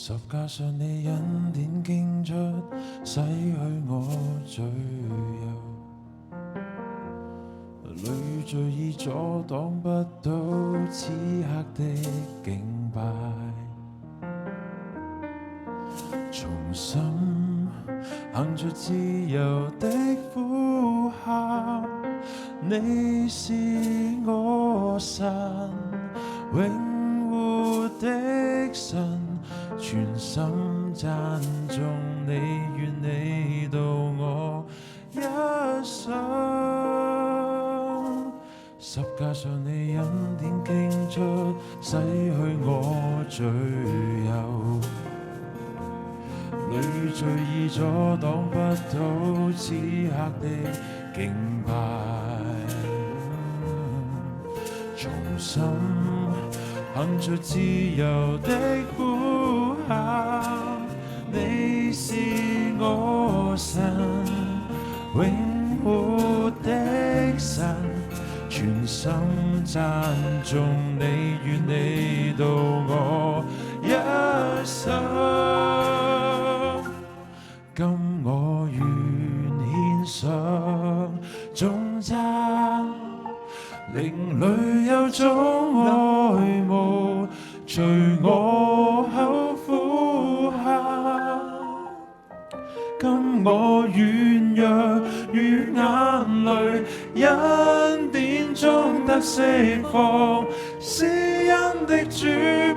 十架上你恩典傾出，洗去我罪疚，累贅已阻擋不到此刻的敬拜，重新行着自由的呼喊，你是我神，永活的神，全心讚頌你，願你到我一生。十架上你恩典傾出，洗去我罪疚，累贅已阻擋不到此刻的敬拜，重新行着自由的呼喊，你是我神，永活的神，全心讚頌你，願你到我一生。今我願獻上頌讚，靈裡有種愛慕，隨我口呼喊。今我軟弱與眼淚，恩典中得釋放，施恩的主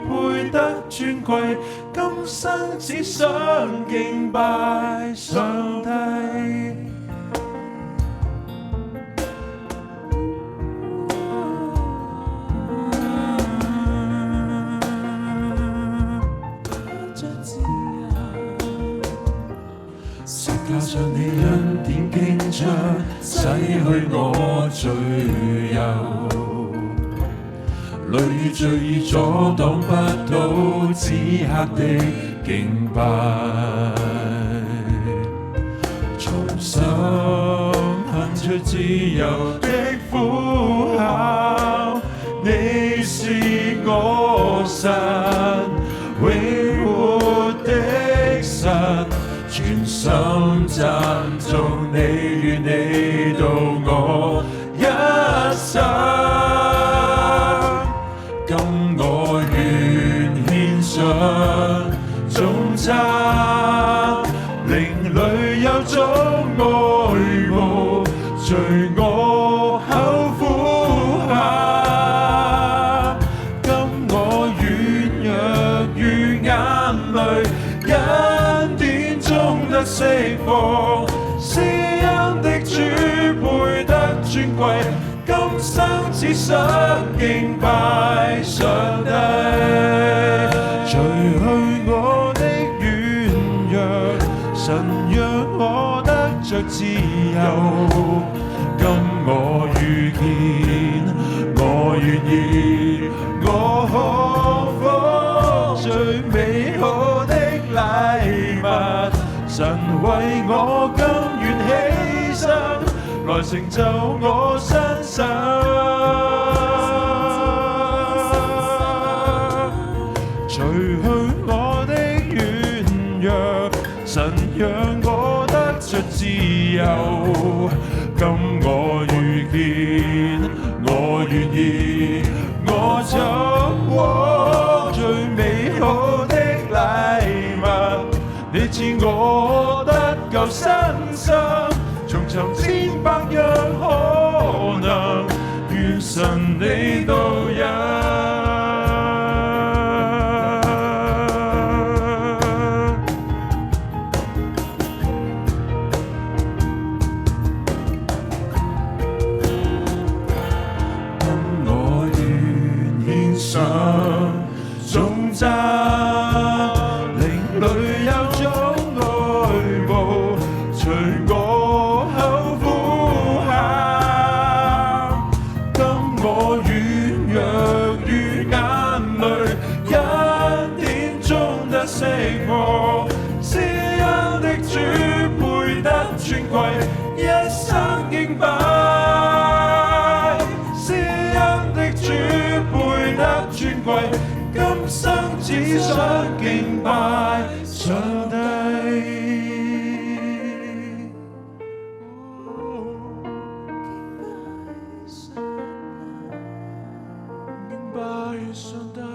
配得尊貴，今生只想敬拜上帝。十架上你恩典傾出，洗去我罪疚，累贅已阻擋不到此刻的敬拜，重新行着自由的呼喊，你是我神，永活的神，全心讚頌你，願你到我一生。今我願獻上頌讚，靈裡有種愛慕，隨我口呼喊。今我軟弱與眼淚，恩典中得釋放，施恩的主配得尊貴，今生只想敬拜上帝。除去我的軟弱，神讓我得着自由。今我遇見，我願意，我可放最美好的禮物，神為我甘願犧牲，來成就我身世。除去我的軟弱，神讓我得着自由。今我遇見，我願意，我走過最美好的禮物，你賜我得救身心，重尋千百樣可能，願神你導引。頌讚，靈裡有種愛慕，隨我口呼喊。今我軟弱與眼淚，恩典中得釋放，施恩的主配得尊貴，一生敬拜。施恩的主配得尊貴，今生只想敬拜上帝。敬拜上帝。